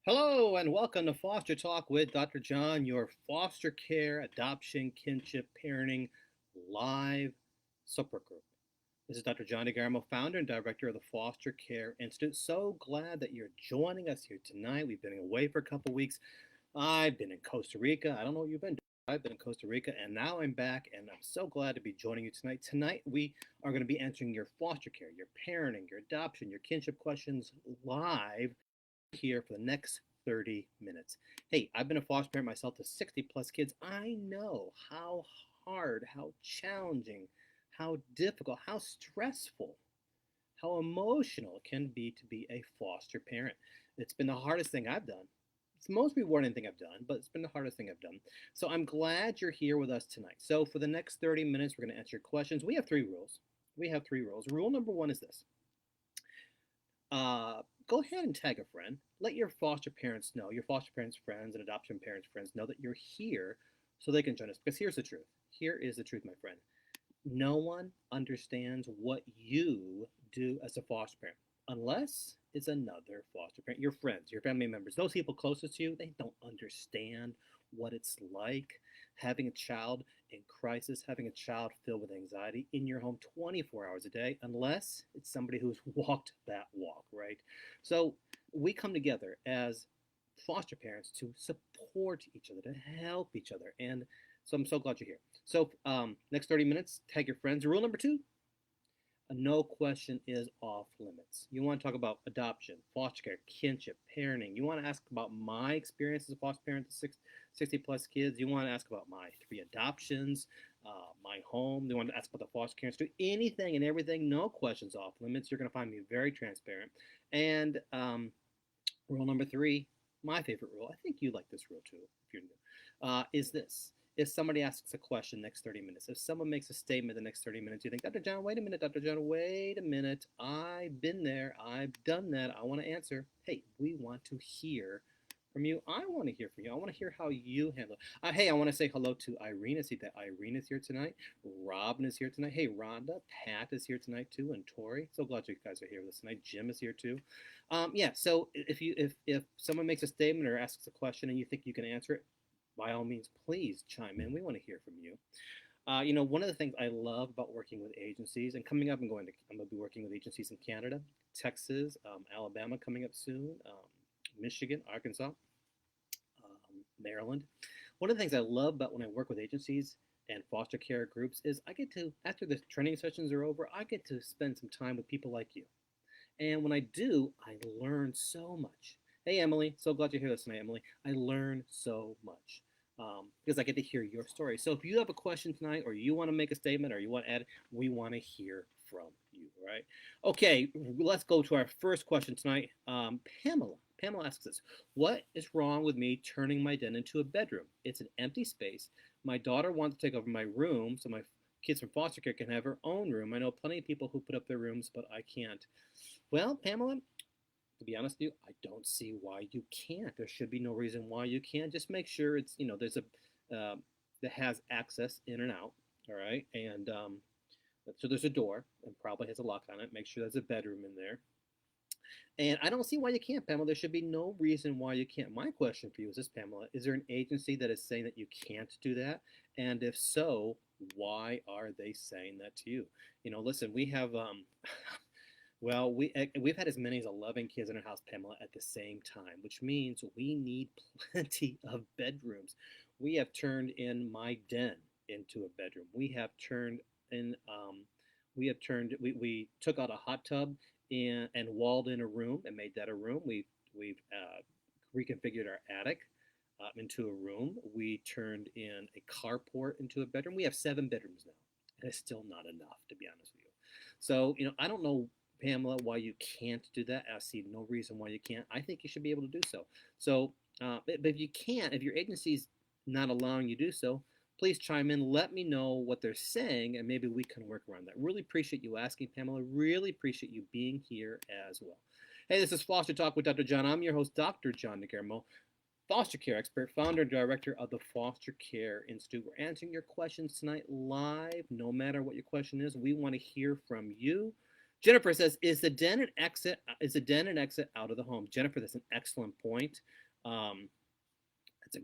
Hello and welcome to Foster Talk with Dr. John, your foster care, adoption, kinship, parenting live support group. This is Dr. John DeGarmo, founder and director of the Foster Care Institute. So glad that you're joining us here tonight. We've been away for a couple weeks. I've been in Costa Rica. I don't know what you've been doing. I've been in Costa Rica and now I'm back and I'm so glad to be joining you tonight. Tonight we are going to be answering your foster care, your parenting, your adoption, your kinship questions live here for the next 30 minutes. Hey, I've been a foster parent myself to 60 plus kids. I know how hard, how challenging, how difficult, how stressful, how emotional it can be to be a foster parent. It's been the hardest thing I've done. It's the most rewarding thing I've done, but it's been the hardest thing I've done. So I'm glad you're here with us tonight. So for the next 30 minutes, we're going to answer your questions. We have three rules. Rule number one is this. Go ahead and tag a friend. Let your foster parents know, your foster parents' friends and adoption parents' friends know that you're here so they can join us. Because here's the truth. Here is the truth, my friend. No one understands what you do as a foster parent unless it's another foster parent. Your friends, your family members, those people closest to you, they don't understand what it's like having a child in crisis, having a child filled with anxiety in your home 24 hours a day, unless it's somebody who's walked that walk, right? So we come together as foster parents to support each other, to help each other. And so I'm so glad you're here. So next 30 minutes, tag your friends. Rule number two, no question is off limits. You want to talk about adoption, foster care, kinship, parenting. You want to ask about my experience as a foster parent to 60 plus kids. You want to ask about my three adoptions, my home. You want to ask about the foster care institute. Anything and everything, no questions off limits. You're going to find me very transparent. And rule number three, my favorite rule, I think you like this rule too, if you're new, is this. If somebody asks a question next 30 minutes, if someone makes a statement the next 30 minutes, you think, Dr. John, wait a minute, Dr. John, wait a minute. I've been there. I've done that. I want to answer. Hey, we want to hear from you. I want to hear from you. I want to hear how you handle it. Hey, I want to say hello to Irene. I see that Irene is here tonight. Robin is here tonight. Hey, Rhonda. Pat is here tonight too, and Tori. So glad you guys are here with us tonight. Jim is here too. Yeah. So if someone makes a statement or asks a question and you think you can answer it, by all means, please chime in. We want to hear from you. One of the things I love about working with agencies, and coming up, I'm going to be working with agencies in Canada, Texas, Alabama coming up soon, Michigan, Arkansas, Maryland. One of the things I love about when I work with agencies and foster care groups is I get to, after the training sessions are over, I get to spend some time with people like you. And when I do, I learn so much. Hey, Emily, so glad you're here tonight, Emily. I learn so much because I get to hear your story. So if you have a question tonight, or you want to make a statement, or you want to add, we want to hear from you, right? Okay, let's go to our first question tonight. Pamela. Pamela asks us, what is wrong with me turning my den into a bedroom? It's an empty space. My daughter wants to take over my room, so my kids from foster care can have her own room. I know plenty of people who put up their rooms, but I can't. Well, Pamela, to be honest with you, I don't see why you can't. There should be no reason why you can't. Just make sure it's, there's a, that has access in and out, all right? And so there's a door and probably has a lock on it. Make sure there's a bedroom in there. And I don't see why you can't, Pamela. There should be no reason why you can't. My question for you is this, Pamela. Is there an agency that is saying that you can't do that? And if so, why are they saying that to you? Listen, we have well, we've had as many as 11 kids in our house, Pamela, at the same time, which means we need plenty of bedrooms. We have turned in my den into a bedroom. We took out a hot tub and walled in a room and made that a room. We've reconfigured our attic into a room. We turned in a carport into a bedroom. We have 7 bedrooms now, and it's still not enough, to be honest with you. So, I don't know, Pamela, why you can't do that. I see no reason why you can't. I think you should be able to do so. So, but if you can't, if your agency's not allowing you to do so, please chime in. Let me know what they're saying, and maybe we can work around that. Really appreciate you asking, Pamela. Really appreciate you being here as well. Hey, this is Foster Talk with Dr. John. I'm your host, Dr. John DeGarmo, foster care expert, founder and director of the Foster Care Institute. We're answering your questions tonight live. No matter what your question is, we want to hear from you. Jennifer says, is the den an exit out of the home? Jennifer, that's an excellent point. Um, that's a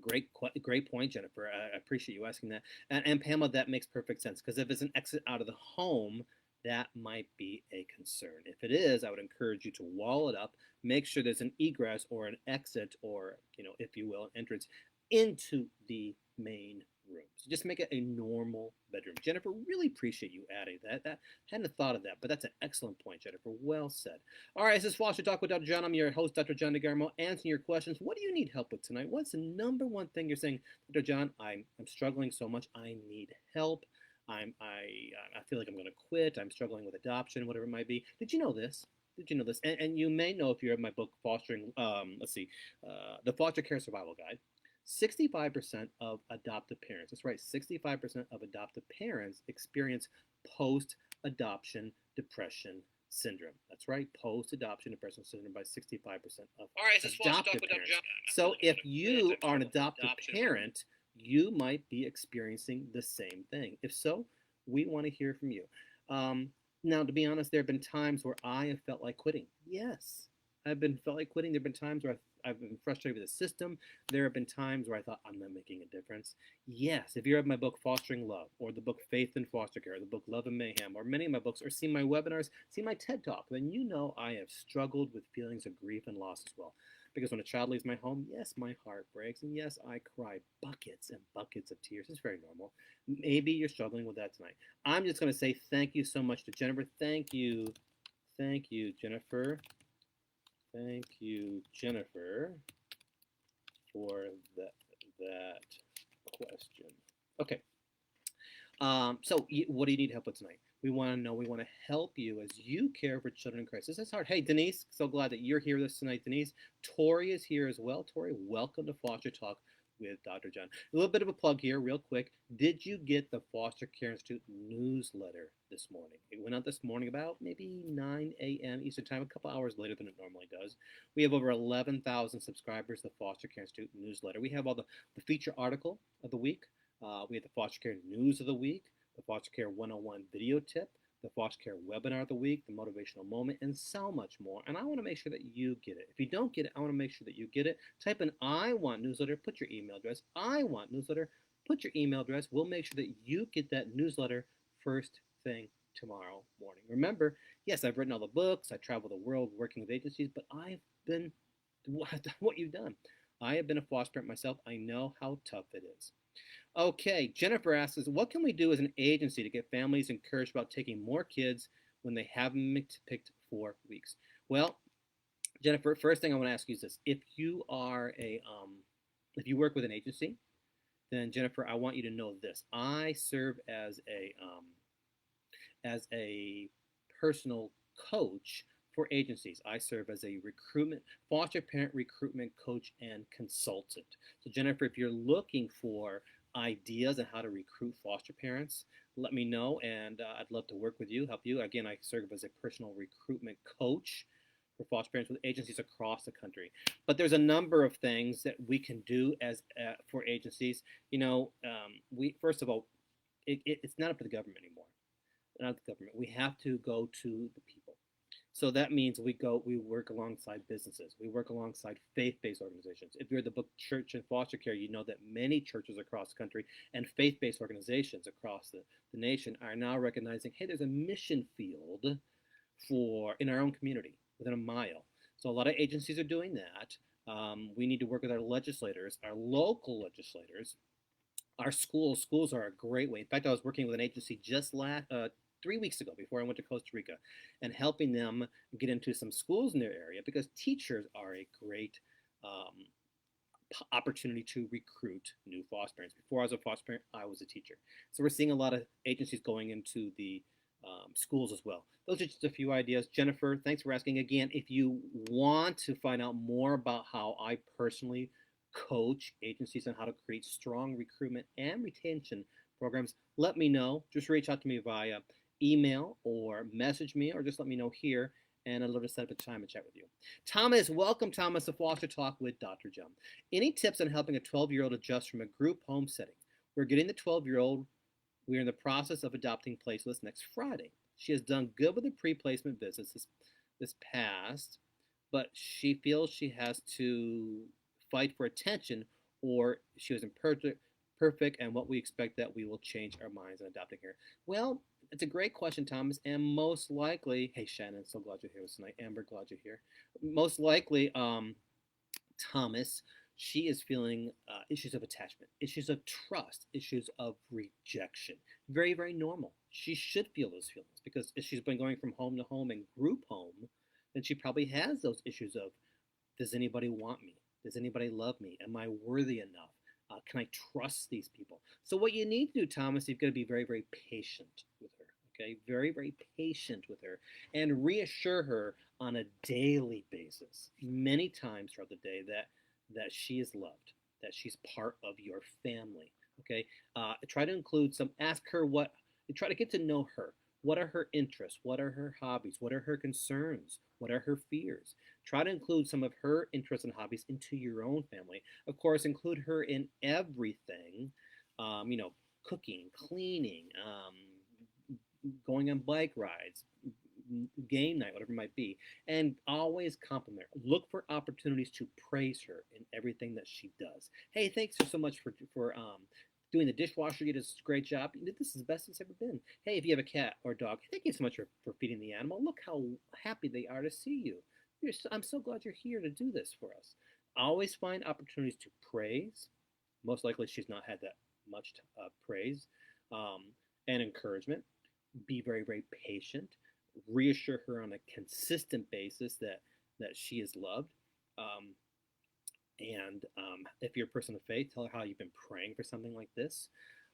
great point, Jennifer. I appreciate you asking that. And Pamela, that makes perfect sense because if it's an exit out of the home, that might be a concern. If it is, I would encourage you to wall it up, make sure there's an egress or an exit or, if you will, an entrance into the main room. So just make it a normal bedroom. Jennifer, really appreciate you adding that. I hadn't thought of that, but that's an excellent point, Jennifer. Well said. All right, this is Foster Talk with Dr. John. I'm your host, Dr. John DeGarmo, answering your questions. What do you need help with tonight? What's the number one thing you're saying, Dr. John? I'm struggling so much. I need help. I feel like I'm going to quit. I'm struggling with adoption, whatever it might be. Did you know this? Did you know this? And you may know if you read my book, Fostering. The Foster Care Survival Guide. 65% of adoptive parents, that's right, 65% of adoptive parents experience post-adoption depression syndrome. That's right, post-adoption depression syndrome by 65% of adoptive parents. So if you are an adoptive parent, you might be experiencing the same thing. If so, we want to hear from you. Now, to be honest, there have been times where I have felt like quitting. Yes, felt like quitting. There have been times where I've been frustrated with the system. There have been times where I thought I'm not making a difference. Yes, if you read my book Fostering Love, or the book Faith in Foster Care, or the book Love and Mayhem, or many of my books, or seen my webinars, seen my TED Talk, then you know I have struggled with feelings of grief and loss as well. Because when a child leaves my home, yes, my heart breaks, and yes, I cry buckets and buckets of tears. It's very normal. Maybe you're struggling with that tonight. I'm just going to say thank you so much to Jennifer. Thank you, Jennifer. Thank you, Jennifer, for that question. Okay. So what do you need help with tonight? We want to know. We want to help you as you care for children in crisis. That's hard. Hey, Denise, so glad that you're here this tonight. Denise, Tori is here as well. Tori, welcome to Foster Talk with Dr. John. A little bit of a plug here, real quick. Did you get the Foster Care Institute newsletter this morning? It went out this morning about maybe 9 a.m. Eastern Time, a couple hours later than it normally does. We have over 11,000 subscribers to the Foster Care Institute newsletter. We have all the feature article of the week. We have the Foster Care News of the Week, the Foster Care 101 video tip, the Foster Care Webinar of the Week, the Motivational Moment, and so much more. And I want to make sure that you get it. If you don't get it, I want to make sure that you get it. Type in I want newsletter, put your email address. I want newsletter, put your email address. We'll make sure that you get that newsletter first thing tomorrow morning. Remember, yes, I've written all the books. I travel the world working with agencies, but I've done what you've done. I have been a foster parent myself. I know how tough it is. Okay, Jennifer asks, what can we do as an agency to get families encouraged about taking more kids when they haven't picked 4 weeks? Well, Jennifer, first thing I want to ask you is this: if you work with an agency, then Jennifer, I want you to know this: I serve as a personal coach for agencies. I serve as a foster parent recruitment coach and consultant. So Jennifer, if you're looking for ideas on how to recruit foster parents, let me know, and I'd love to work with you, help you. Again, I serve as a personal recruitment coach for foster parents with agencies across the country. But there's a number of things that we can do for agencies. We first of all, it's not up to the government anymore. Not the government. We have to go to the people. So that means we work alongside businesses. We work alongside faith-based organizations. If you're the book Church and Foster Care, you know that many churches across the country and faith-based organizations across the nation are now recognizing, hey, there's a mission field in our own community within a mile. So a lot of agencies are doing that. We need to work with our legislators, our local legislators, our schools. Schools are a great way. In fact, I was working with an agency just 3 weeks ago before I went to Costa Rica and helping them get into some schools in their area because teachers are a great opportunity to recruit new foster parents. Before I was a foster parent, I was a teacher. So we're seeing a lot of agencies going into the schools as well. Those are just a few ideas. Jennifer, thanks for asking again. If you want to find out more about how I personally coach agencies on how to create strong recruitment and retention programs, let me know. Just reach out to me via email or message me, or just let me know here, and I'd love to set up a time to chat with you. Thomas, welcome, Thomas, to Foster Talk with Dr. John. Any tips on helping a 12-year-old adjust from a group home setting? We're getting the 12-year-old. We're in the process of adopting placeless next Friday. She has done good with the pre-placement visits this past, but she feels she has to fight for attention, or she was perfect, and what we expect that we will change our minds in adopting her. Well, it's a great question, Thomas, and most likely, hey Shannon, so glad you're here tonight. Amber, glad you're here. Most likely, Thomas, she is feeling issues of attachment, issues of trust, issues of rejection. Very, very normal. She should feel those feelings because if she's been going from home to home and group home, then she probably has those issues of, does anybody want me? Does anybody love me? Am I worthy enough? Can I trust these people? So what you need to do, Thomas, you've got to be very, very patient with her. Okay, very, very patient with her, and reassure her on a daily basis, many times throughout the day, that she is loved, that she's part of your family. Okay, try to include some. Ask her what. Try to get to know her. What are her interests? What are her hobbies? What are her concerns? What are her fears? Try to include some of her interests and hobbies into your own family. Of course, include her in everything. Cooking, cleaning, going on bike rides, game night, whatever it might be, and always compliment her. Look for opportunities to praise her in everything that she does. Hey, thanks so much for doing the dishwasher. You did a great job. This is the best it's ever been. Hey, if you have a cat or a dog, thank you so much for feeding the animal. Look how happy they are to see you. I'm so glad you're here to do this for us. Always find opportunities to praise. Most likely, she's not had that much praise um, and encouragement. Be very, very patient. Reassure her on a consistent basis that she is loved. Um, and if you're a person of faith, tell her how you've been praying for something like this.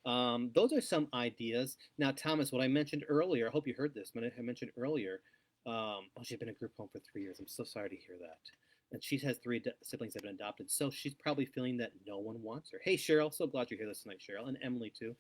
Those are some ideas. Now, Thomas, what I mentioned earlier, I hope you heard this, but I mentioned earlier, she's been in a group home for 3 years. I'm so sorry to hear that. And she has three siblings that have been adopted, so she's probably feeling that no one wants her. Hey, Cheryl, so glad you're here this night, Cheryl, and Emily, too.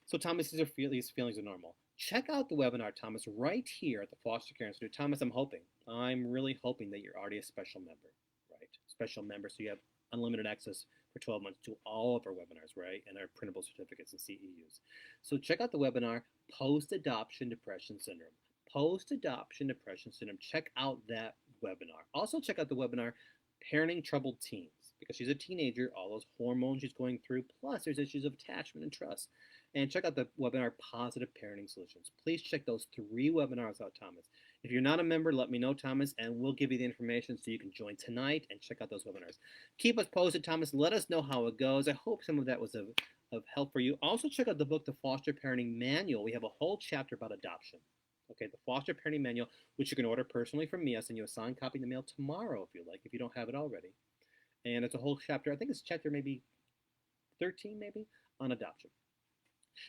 So, Thomas, these feelings are normal. Check out the webinar, Thomas, right here at the Foster Care Institute. Thomas, I'm really hoping that you're already a special member, right? Special member, so you have unlimited access for 12 months to all of our webinars, right? And our printable certificates and CEUs. So check out the webinar, Post-Adoption Depression Syndrome. Post-Adoption Depression Syndrome. Check out that webinar. Also check out the webinar, Parenting Troubled Teens, because she's a teenager, all those hormones she's going through, plus there's issues of attachment and trust. And check out the webinar, Positive Parenting Solutions. Please check those 3 webinars out, Thomas. If you're not a member, let me know, Thomas, and we'll give you the information so you can join tonight and check out those webinars. Keep us posted, Thomas. Let us know how it goes. I hope some of that was of help for you. Also, check out the book, The Foster Parenting Manual. We have a whole chapter about adoption. Okay, the Foster Parenting Manual, which you can order personally from me. I'll send you a signed copy in the mail tomorrow if you like, if you don't have it already. And it's a whole chapter. I think it's chapter maybe 13, maybe, on adoption.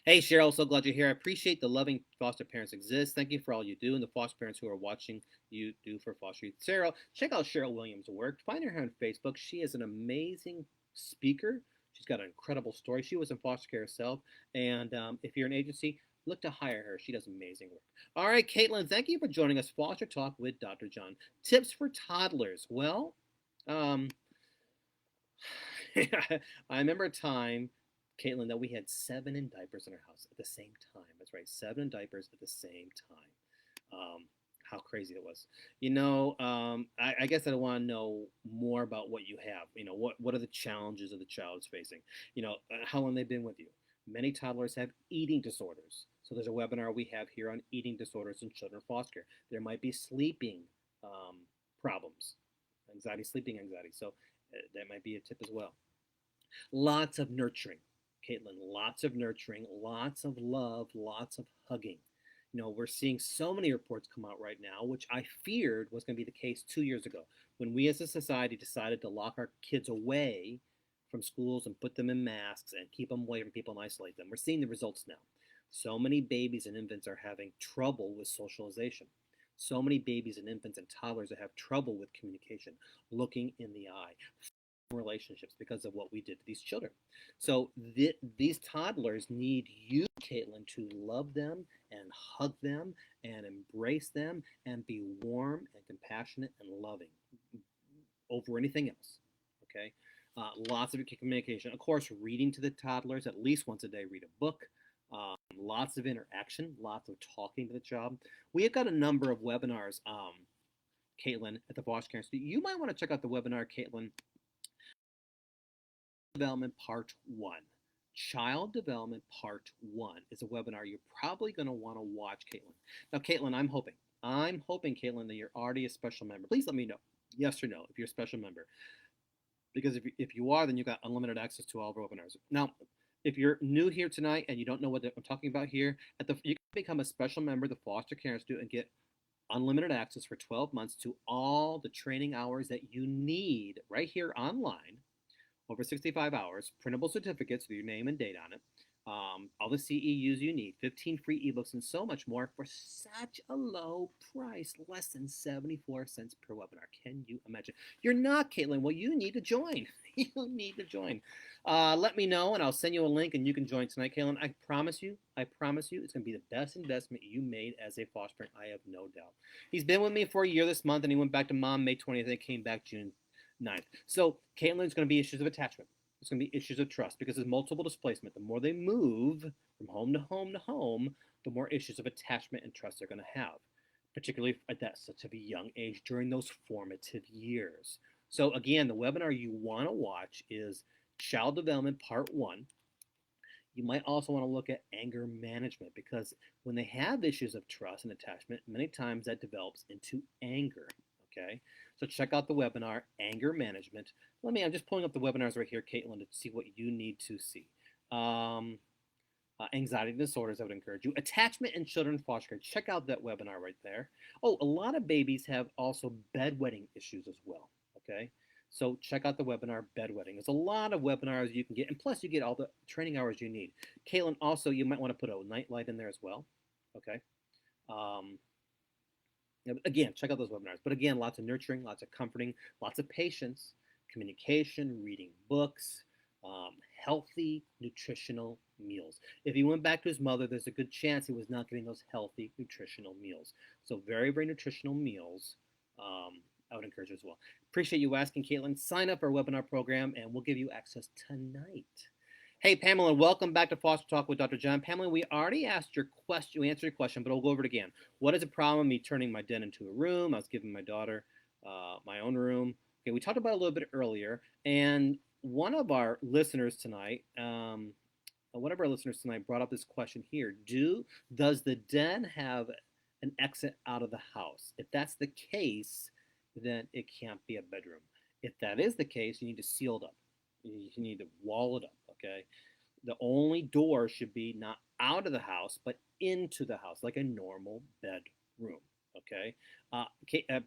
Hey, Cheryl, so glad you're here. I appreciate the loving foster parents exist. Thank you for all you do and the foster parents who are watching you do for foster youth. Cheryl, check out Cheryl Williams' work. Find her on Facebook. She is an amazing speaker. She's got an incredible story. She was in foster care herself. And if you're an agency, look to hire her. She does amazing work. All right, Caitlin, thank you for joining us. Foster Talk with Dr. John. Tips for toddlers. Well, I remember a time, Caitlin, that we had 7 in diapers in our house at the same time. That's right, 7 in diapers at the same time. How crazy it was. I guess I want to know more about what you have. What are the challenges that the child is facing? How long they've been with you. Many toddlers have eating disorders. So there's a webinar we have here on eating disorders in children foster care. There might be sleeping problems, sleeping anxiety. So that might be a tip as well. Lots of nurturing. Caitlin, lots of nurturing, lots of love, lots of hugging. We're seeing so many reports come out right now, which I feared was going to be the case 2 years ago, when we as a society decided to lock our kids away from schools and put them in masks and keep them away from people and isolate them. We're seeing the results now. So many babies and infants are having trouble with socialization. So many babies and infants and toddlers that have trouble with communication, looking in the eye, relationships because of what we did to these children. So these toddlers need you, Caitlin, to love them and hug them and embrace them and be warm and compassionate and loving over anything else. Okay, lots of communication. Of course, reading to the toddlers at least once a day. Read a book. Lots of interaction, lots of talking to the child. We have got a number of webinars, Caitlin, at the Foster Care Institute. You might want to check out the webinar, Caitlin, Development Part 1. Child Development Part 1 is a webinar you're probably going to want to watch, Caitlin. Now, Caitlin, I'm hoping, Caitlin, that you're already a special member. Please let me know, yes or no, if you're a special member. Because if you are, then you've got unlimited access to all of our webinars. Now, if you're new here tonight and you don't know what I'm talking about here, you can become a special member of the Foster Care Institute and get unlimited access for 12 months to all the training hours that you need right here online, over 65 hours, printable certificates with your name and date on it, all the CEUs you need, 15 free ebooks, and so much more for such a low price, less than 74 cents per webinar. Can you imagine? You're not, Caitlin. Well, you need to join. You need to join. Let me know, and I'll send you a link, and you can join tonight, Caitlin. I promise you, it's going to be the best investment you made as a foster parent. I have no doubt. He's been with me for a year this month, and he went back to mom May 20th, and he came back June 9th. So, Caitlin, it's going to be issues of attachment. It's going to be issues of trust because there's multiple displacement. The more they move from home to home to home, the more issues of attachment and trust they're going to have, particularly at that such of a young age during those formative years. So again, the webinar you want to watch is Child Development Part 1. You might also want to look at anger management because when they have issues of trust and attachment, many times that develops into anger. Okay, so check out the webinar, Anger Management. I'm just pulling up the webinars right here, Caitlin, to see what you need to see. Anxiety disorders, I would encourage you. Attachment in children in foster care. Check out that webinar right there. Oh, a lot of babies have also bedwetting issues as well. Okay, so check out the webinar, Bedwetting. There's a lot of webinars you can get, and plus you get all the training hours you need. Caitlin, also, you might want to put a nightlight in there as well. Okay. Again, check out those webinars. But again, lots of nurturing, lots of comforting, lots of patience, communication, reading books, healthy, nutritional meals. If he went back to his mother, there's a good chance he was not getting those healthy, nutritional meals. So very, very nutritional meals. I would encourage you as well. Appreciate you asking, Caitlin. Sign up for our webinar program, and we'll give you access tonight. Hey, Pamela, welcome back to Foster Talk with Dr. John. Pamela, we already asked your question. We answered your question, but I'll go over it again. What is the problem with me turning my den into a room? I was giving my daughter my own room. Okay, we talked about it a little bit earlier, and one of our listeners tonight, brought up this question here. Does the den have an exit out of the house? If that's the case, then it can't be a bedroom. If that is the case, you need to seal it up. You need to wall it up, okay? The only door should be not out of the house, but into the house, like a normal bedroom, okay?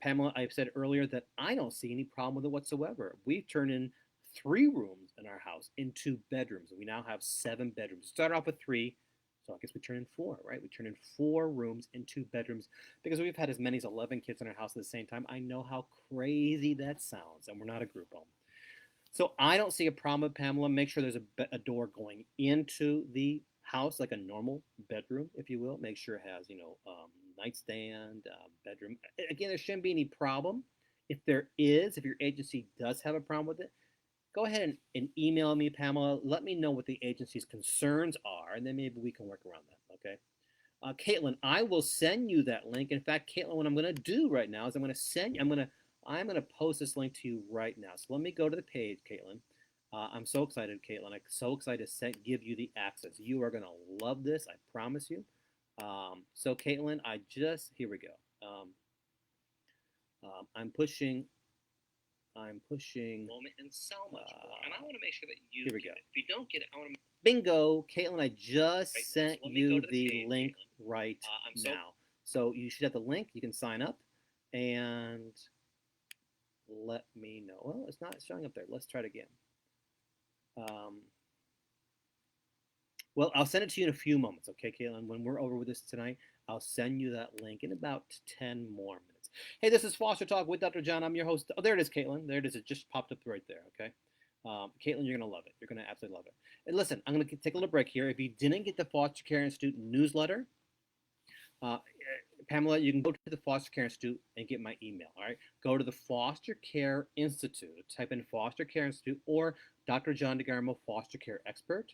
Pamela, I've said earlier that I don't see any problem with it whatsoever. We've turned in 3 rooms in our house into bedrooms, and we now have 7 bedrooms. Started off with 3, so I guess we turn in 4, right? We turn in 4 rooms into bedrooms because we've had as many as 11 kids in our house at the same time. I know how crazy that sounds, and we're not a group home. So I don't see a problem with Pamela. Make sure there's a door going into the house, like a normal bedroom, if you will. Make sure it has, nightstand, bedroom. Again, there shouldn't be any problem. If your agency does have a problem with it, go ahead and email me, Pamela. Let me know what the agency's concerns are, and then maybe we can work around that, okay? Caitlin, I will send you that link. In fact, Caitlin, what I'm going to do right now is I'm going to post this link to you right now. So let me go to the page, Caitlin. I'm so excited, Caitlin. I'm so excited to give you the access. You are going to love this, I promise you. So Caitlin, here we go. I'm pushing moment and so much more. And I want to make sure that you here we go. It. If you don't get it, I want to bingo, Caitlin, I just sent you the link right now. So you should have the link. You can sign up and let me know. Well, it's not showing up there. Let's try it again. Well, I'll send it to you in a few moments, okay, Caitlin? When we're over with this tonight, I'll send you that link in about 10 more minutes. Hey, this is Foster Talk with Dr. John. I'm your host. Oh, there it is, Caitlin. There it is. It just popped up right there, okay? Caitlin, you're going to love it. You're going to absolutely love it. And listen, I'm going to take a little break here. If you didn't get the Foster Care Institute newsletter, Pamela, you can go to the Foster Care Institute and get my email, all right? Go to the Foster Care Institute, type in Foster Care Institute or Dr. John DeGarmo, Foster Care Expert.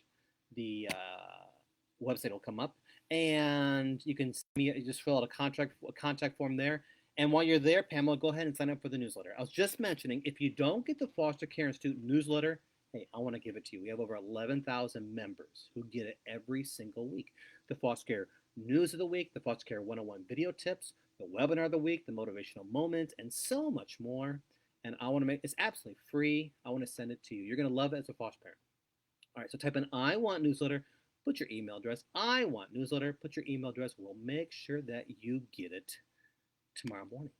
website will come up, and you can you just fill out a contact form there. And while you're there, Pamela, go ahead and sign up for the newsletter. I was just mentioning, if you don't get the Foster Care Institute newsletter, hey, I want to give it to you. We have over 11,000 members who get it every single week. The Foster Care News of the Week, the Foster Care 101 video tips, the webinar of the week, the motivational moments, and so much more. And I want to make it's absolutely free. I want to send it to you. You're going to love it as a foster parent. All right, so type in I want newsletter, put your email address. I want newsletter, put your email address. We'll make sure that you get it tomorrow morning.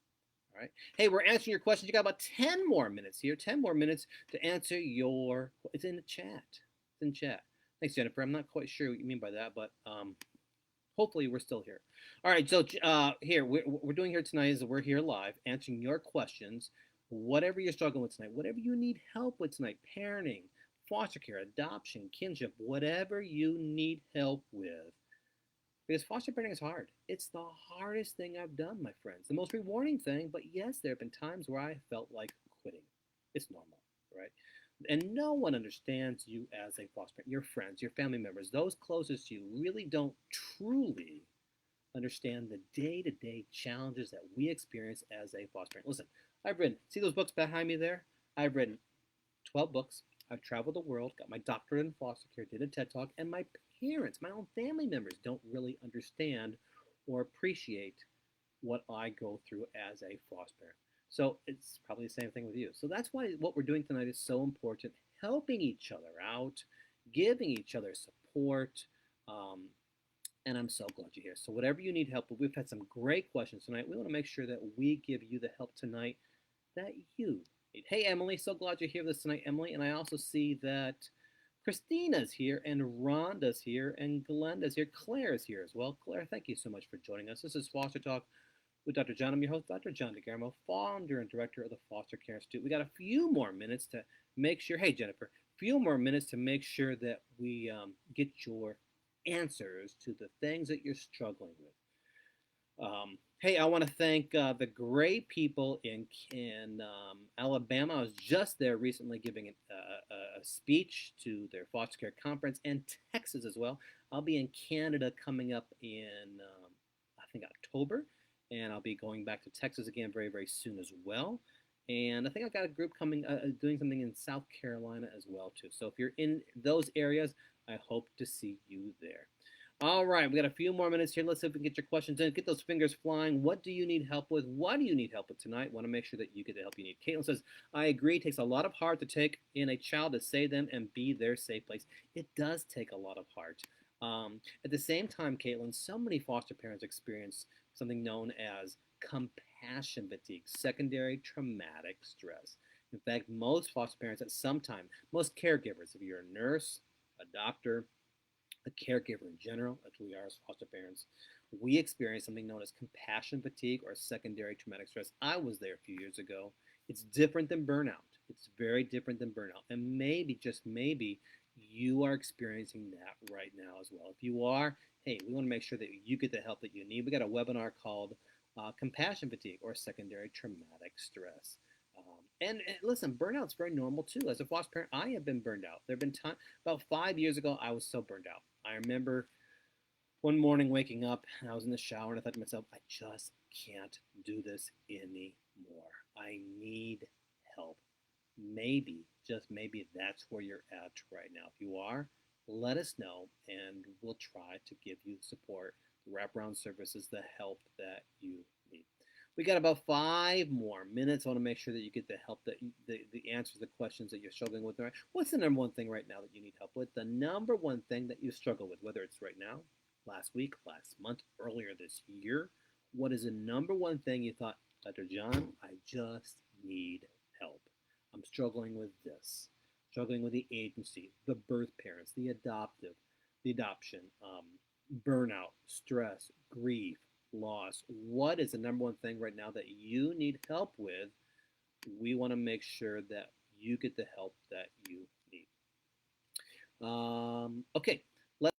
All right. Hey, we're answering your questions. You got about 10 more minutes here. 10 more minutes to answer your. It's in the chat. It's in chat. Thanks, Jennifer. I'm not quite sure what you mean by that, but hopefully we're still here. All right. So here we're doing here tonight is we're here live answering your questions. Whatever you're struggling with tonight, whatever you need help with tonight, parenting, foster care, adoption, kinship, whatever you need help with. Because foster parenting is hard. It's the hardest thing I've done, my friends. The most rewarding thing, but yes, there have been times where I felt like quitting. It's normal, right? And no one understands you as a foster parent. Your friends, your family members, those closest to you really don't truly understand the day-to-day challenges that we experience as a foster parent. Listen, I've written, see those books behind me there? I've written 12 books. I've traveled the world, got my doctorate in foster care, did a TED Talk, and my parents, my own family members, don't really understand or appreciate what I go through as a foster parent. So it's probably the same thing with you. So that's why what we're doing tonight is so important, helping each other out, giving each other support, and I'm so glad you're here. So whatever you need help with, we've had some great questions tonight. We want to make sure that we give you the help tonight that you need. Hey, Emily, so glad you're here with us tonight, Emily. And I also see that Christina's here, and Rhonda's here, and Glenda's here. Claire's here as well. Claire, thank you so much for joining us. This is Foster Talk with Dr. John. I'm your host, Dr. John DeGarmo, founder and director of the Foster Care Institute. We got a few more minutes to make sure, hey, Jennifer, a few more minutes to make sure that we get your answers to the things that you're struggling with. Hey, I want to thank the great people in Alabama. I was just there recently giving a speech to their foster care conference, and Texas as well. I'll be in Canada coming up in, I think, October, and I'll be going back to Texas again very, very soon as well. And I think I've got a group coming, doing something in South Carolina as well, too. So if you're in those areas, I hope to see you there. All right, we got a few more minutes here. Let's see if we can get your questions in. Get those fingers flying. What do you need help with? What do you need help with tonight? Want to make sure that you get the help you need. Caitlin says, I agree. It takes a lot of heart to take in a child to save them and be their safe place. It does take a lot of heart. At the same time, Caitlin, so many foster parents experience something known as compassion fatigue, secondary traumatic stress. In fact, most foster parents at some time, most caregivers, if you're a nurse, a doctor, a caregiver in general, as we are as foster parents, we experience something known as compassion fatigue or secondary traumatic stress. I was there a few years ago. It's different than burnout. It's very different than burnout. And maybe, just maybe, you are experiencing that right now as well. If you are, hey, we want to make sure that you get the help that you need. We got a webinar called Compassion Fatigue or Secondary Traumatic Stress. And listen, burnout's very normal too. As a foster parent, I have been burned out. There have been times, about 5 years ago, I was so burned out. I remember one morning waking up, and I was in the shower, and I thought to myself, I just can't do this anymore. I need help. Maybe, just maybe, that's where you're at right now. If you are, let us know, and we'll try to give you the support, the wraparound services, the help that you need. We got about 5 more minutes. I want to make sure that you get the help, that the answers to the questions that you're struggling with. Right? What's the number one thing right now that you need help with? The number one thing that you struggle with, whether it's right now, last week, last month, earlier this year. What is the number one thing you thought, Dr. John, I just need help. I'm struggling with this. Struggling with the agency, the birth parents, the adoption, burnout, stress, grief, loss. What is the number one thing right now that you need help with? We want to make sure that you get the help that you need. Okay, let's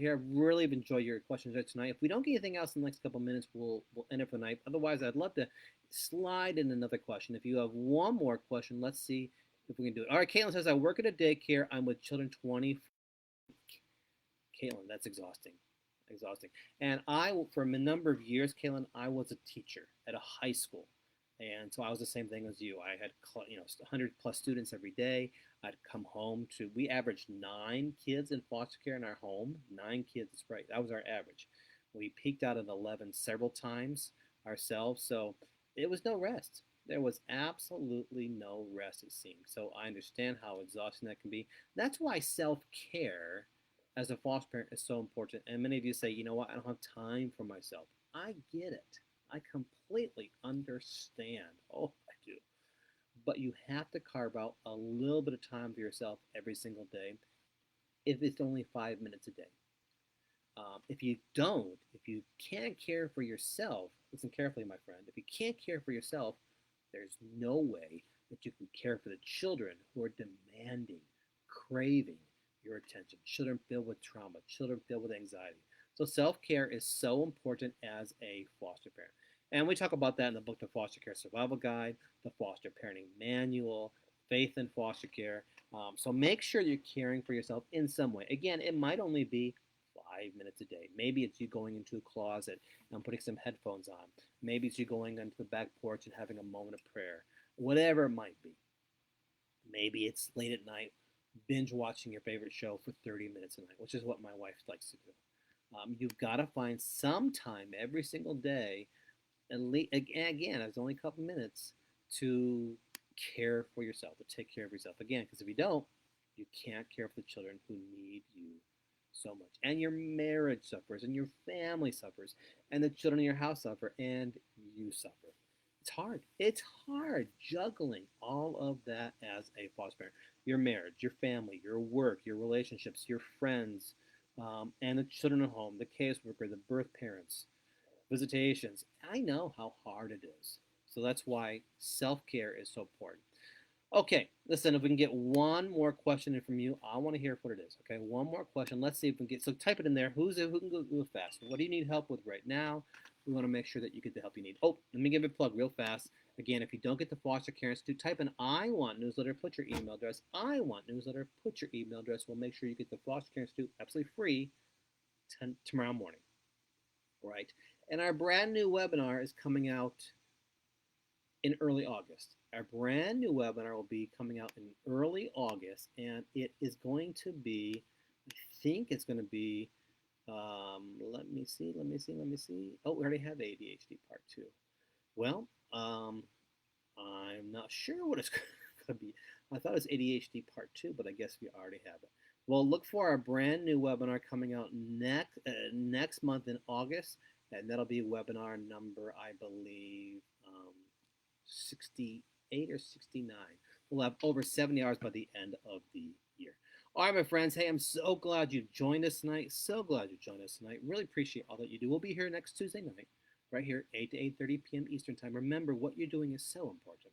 here. I really have enjoyed your questions tonight. If we don't get anything else in the next couple of minutes, we'll end it for the night. Otherwise, I'd love to slide in another question. If you have one more question, let's see if we can do it. All right, Caitlin says, I work at a daycare. I'm with children 20. Caitlin, that's exhausting. Exhausting. And for a number of years, Caitlin, I was a teacher at a high school. And so I was the same thing as you. I had 100 plus students every day. I'd come home to, we averaged 9 kids in foster care in our home. 9 kids, right? That was our average. We peaked out at 11 several times ourselves. So it was no rest. There was absolutely no rest, it seemed. So I understand how exhausting that can be. That's why self care as a foster parent is so important. And many of you say, you know what, I don't have time for myself. I get it. I completely understand. Oh, I do. But you have to carve out a little bit of time for yourself every single day, if it's only 5 minutes a day. If you don't, if you can't care for yourself, listen carefully, my friend. If you can't care for yourself, there's no way that you can care for the children who are demanding, craving your attention. Children filled with trauma, children filled with anxiety. So self care is so important as a foster parent. And we talk about that in the book, The Foster Care Survival Guide, The Foster Parenting Manual, Faith in Foster Care. So make sure you're caring for yourself in some way. Again, it might only be 5 minutes a day. Maybe it's you going into a closet and putting some headphones on. Maybe it's you going onto the back porch and having a moment of prayer. Whatever it might be. Maybe it's late at night, binge watching your favorite show for 30 minutes a night, which is what my wife likes to do. You've got to find some time every single day, at least, again, it's only a couple minutes, to care for yourself, to take care of yourself. Again, because if you don't, you can't care for the children who need you so much. And your marriage suffers, and your family suffers, and the children in your house suffer, and you suffer. It's hard. It's hard juggling all of that as a foster parent. Your marriage, your family, your work, your relationships, your friends, and the children at home, the caseworker, the birth parents, visitations. I know how hard it is. So that's why self-care is so important. Okay, listen, if we can get one more question in from you, I want to hear what it is. Okay, one more question. Let's see if we can get, so type it in there. Who can go fast? What do you need help with right now? We want to make sure that you get the help you need. Oh, let me give it a plug real fast. Again, if you don't get the Foster Care Institute, type in I want newsletter, put your email address. I want newsletter, put your email address. We'll make sure you get the Foster Care Institute absolutely free tomorrow morning. Right? And our brand new webinar is coming out in early August. Our brand new webinar will be coming out in early August, and it is going to be, I think it's going to be, let me see. Oh, we already have ADHD Part 2. Well, I'm not sure what it's going to be. I thought it was ADHD Part 2, but I guess we already have it. Well, look for our brand new webinar coming out next month in August, and that'll be webinar number, I believe, 68 or 69. We'll have over 70 hours by the end of the year. All right, my friends. Hey, I'm so glad you joined us tonight. So glad you joined us tonight. Really appreciate all that you do. We'll be here next Tuesday night, right here, 8 to 8:30 p.m. Eastern Time. Remember, what you're doing is so important.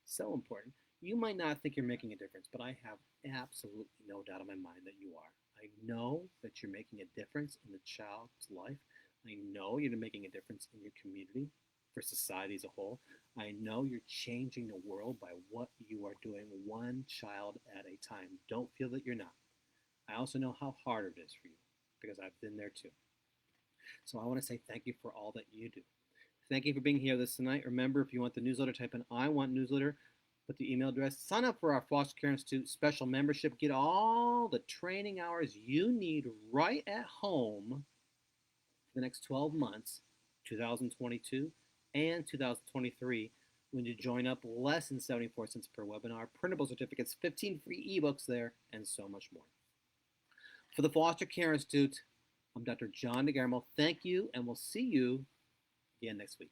So important. You might not think you're making a difference, but I have absolutely no doubt in my mind that you are. I know that you're making a difference in the child's life. I know you're making a difference in your community, for society as a whole. I know you're changing the world by what you are doing one child at a time. Don't feel that you're not. I also know how hard it is for you because I've been there too. So I want to say thank you for all that you do. Thank you for being here this tonight. Remember, if you want the newsletter, type in I want newsletter, put the email address, sign up for our Foster Care Institute special membership, get all the training hours you need right at home for the next 12 months, 2022 and 2023, when you join up, less than 74 cents per webinar, printable certificates, 15 free ebooks there, and so much more. For the Foster Care Institute, I'm Dr. John DeGarmo. Thank you, and we'll see you again next week.